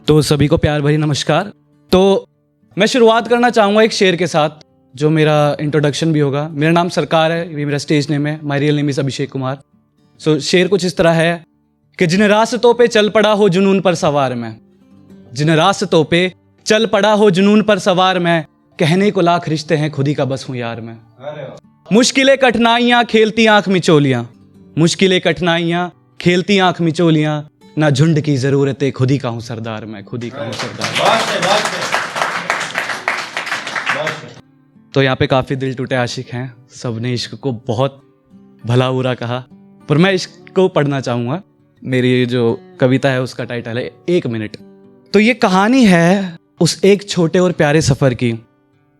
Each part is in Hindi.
तो सभी को प्यार भरी नमस्कार। तो मैं शुरुआत करना चाहूँगा एक शेर के साथ, जो मेरा इंट्रोडक्शन भी होगा। मेरा नाम सरकार है, ये मेरा स्टेज नेम है। My real name is Abhishek Kumar. सो शेर कुछ इस तरह है कि जिन रास्तों पे चल पड़ा हो जुनून पर सवार मैं, जिन रास्तों पे चल पड़ा हो जुनून पर सवार मैं, कहने को लाख रिश्ते हैं खुद ही का बस हूँ यार मैं। मुश्किलें कठिनाइयाँ खेलती आँख मिचोलियाँ, मुश्किलें कठिनाइयाँ खेलती आँख मिचोलियाँ, ना झुंड की जरूरत है खुद ही का हूँ सरदार मैं, खुद ही का हूँ सरदार। तो यहाँ पे काफ़ी दिल टूटे आशिक हैं, सबने इश्क को बहुत भला बुरा कहा, पर मैं इश्क को पढ़ना चाहूँगा। मेरी जो कविता है उसका टाइटल है 1 मिनट। तो ये कहानी है उस एक छोटे और प्यारे सफ़र की,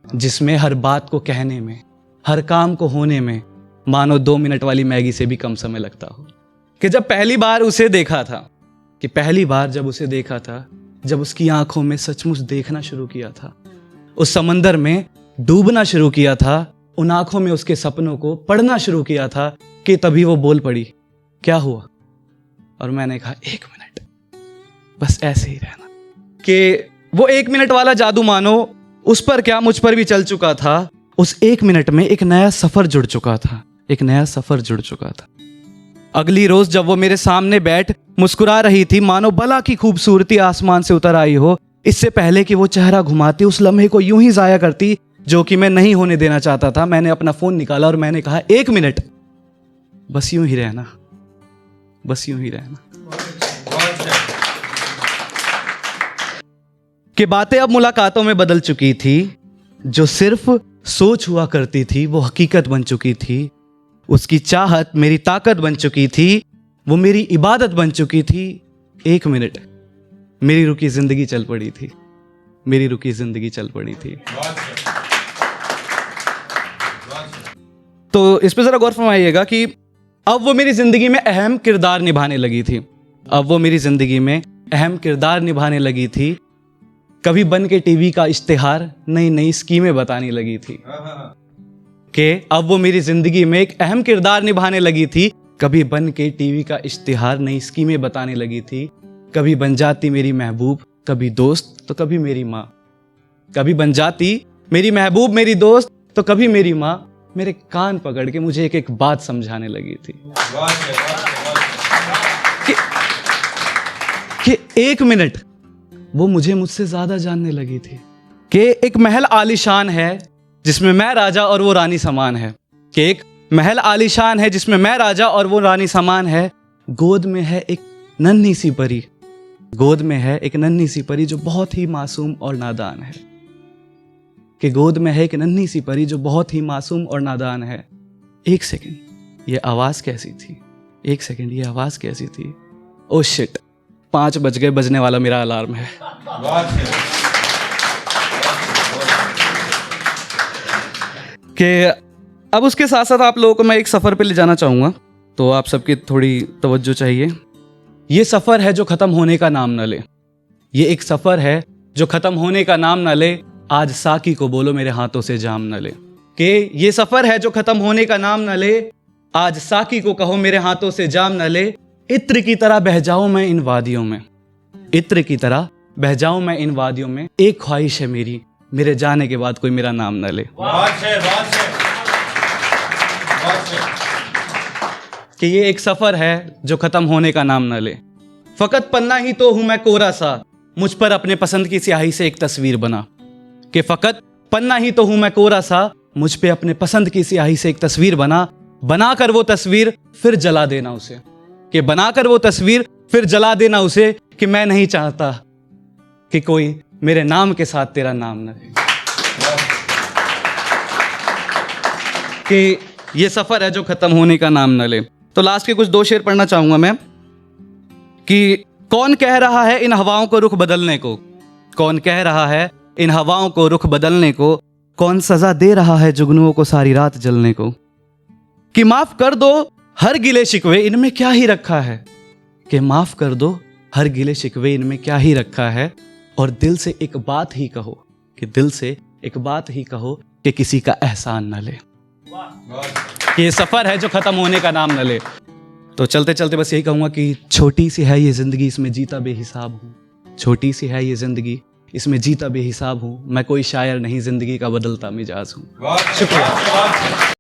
जिसमें हर बात को कहने में, हर काम को होने में मानो 2 मिनट वाली मैगी से भी कम समय लगता हो। कि जब पहली बार उसे देखा था, कि पहली बार जब उसे देखा था, जब उसकी आंखों में सचमुच देखना शुरू किया था, उस समंदर में डूबना शुरू किया था, उन आंखों में उसके सपनों को पढ़ना शुरू किया था, कि तभी वो बोल पड़ी, क्या हुआ? और मैंने कहा 1 मिनट, बस ऐसे ही रहना। कि वो 1 मिनट वाला जादू मानो उस पर क्या मुझ पर भी चल चुका था। उस 1 मिनट में एक नया सफर जुड़ चुका था, एक नया सफर जुड़ चुका था। अगली रोज जब वो मेरे सामने बैठ मुस्कुरा रही थी, मानो बला की खूबसूरती आसमान से उतर आई हो, इससे पहले कि वो चेहरा घुमाती उस लम्हे को यूं ही जाया करती जो कि मैं नहीं होने देना चाहता था। मैंने अपना फोन निकाला और मैंने कहा 1 मिनट, बस यूं ही रहना, बस यूं ही रहना। कि बातें अब मुलाकातों में बदल चुकी थी, जो सिर्फ सोच हुआ करती थी वो हकीकत बन चुकी थी। उसकी चाहत मेरी ताकत बन चुकी थी, वो मेरी इबादत बन चुकी थी। 1 मिनट मेरी रुकी जिंदगी चल पड़ी थी, मेरी रुकी जिंदगी चल पड़ी थी। तो इस पे जरा गौर फरमाइएगा कि अब वो मेरी जिंदगी में अहम किरदार निभाने लगी थी, अब वो मेरी जिंदगी में अहम किरदार निभाने लगी थी। कभी बन के टीवी का इश्तिहार नई नई स्कीमें बताने लगी थी। कि अब वो मेरी जिंदगी में एक अहम किरदार निभाने लगी थी। कभी बन के टीवी का इश्तिहार नई स्कीमें बताने लगी थी। कभी बन जाती मेरी महबूब, कभी दोस्त तो कभी मेरी माँ। कभी बन जाती मेरी महबूब मेरी दोस्त तो कभी मेरी माँ। मेरे कान पकड़ के मुझे एक एक बात समझाने लगी थी कि 1 मिनट वो मुझसे ज्यादा जानने लगी थी। कि एक महल आलीशान है जिसमें मैं राजा और वो रानी समान है। कि एक महल आलीशान है जिसमें मैं राजा और वो रानी समान है। गोद में है एक नन्ही सी परी, गोद में है एक नन्ही सी परी जो बहुत ही मासूम और नादान है। कि गोद में है एक नन्ही सी परी जो बहुत ही मासूम और नादान है। 1 सेकंड, ये आवाज कैसी थी? 1 सेकंड, ये आवाज कैसी थी? ओ शिट, 5 बज गए, बजने वाला मेरा अलार्म है। कि अब उसके साथ साथ आप लोगों को मैं एक सफ़र पे ले जाना चाहूँगा, तो आप सबकी थोड़ी तवज्जो चाहिए। ये सफ़र है जो ख़त्म होने का नाम न ले, ये एक सफ़र है जो ख़त्म होने का नाम न ले। आज साकी को बोलो मेरे हाथों से जाम न ले। कि ये सफ़र है जो ख़त्म होने का नाम न ले, आज साकी को कहो मेरे हाथों से जाम न ले। इत्र की तरह बह जाऊँ मैं इन वादियों में, इत्र की तरह बह जाऊँ मैं इन वादियों में। एक ख्वाहिश है मेरी, मेरे जाने के बाद कोई मेरा नाम न ले। कि ये एक सफर है जो खत्म होने का नाम न ले। फकत पन्ना ही तो हूं मैं कोरा सा, मुझ पर अपने पसंद की स्याही से एक तस्वीर बना। कि फकत पन्ना ही तो हूं मैं कोरा सा, मुझ पे अपने पसंद की स्याही से एक तस्वीर बना। बनाकर वो तस्वीर फिर जला देना उसे। कि बनाकर वो तस्वीर फिर जला देना उसे। कि मैं नहीं चाहता कि कोई मेरे नाम के साथ तेरा नाम न ले। कि ये सफर है जो खत्म होने का नाम न ले। तो लास्ट के कुछ 2 शेर पढ़ना चाहूंगा मैं। कि कौन कह रहा है इन हवाओं को रुख बदलने को, कौन कह रहा है इन हवाओं को रुख बदलने को, कौन सजा दे रहा है जुगनुओं को सारी रात जलने को। कि माफ कर दो हर गिले शिकवे, इनमें क्या ही रखा है। कि माफ कर दो हर गिले शिकवे, इनमें क्या ही रखा है। और दिल से एक बात ही कहो, कि दिल से एक बात ही कहो कि किसी का एहसान न ले। ये सफर है जो खत्म होने का नाम न ले। तो चलते चलते बस यही कहूंगा कि छोटी सी है ये जिंदगी, इसमें जीता बेहिसाब हूँ। छोटी सी है ये ज़िंदगी, इसमें जीता बेहिसाब हूँ, मैं कोई शायर नहीं ज़िंदगी का बदलता मिजाज हूँ। शुक्रिया।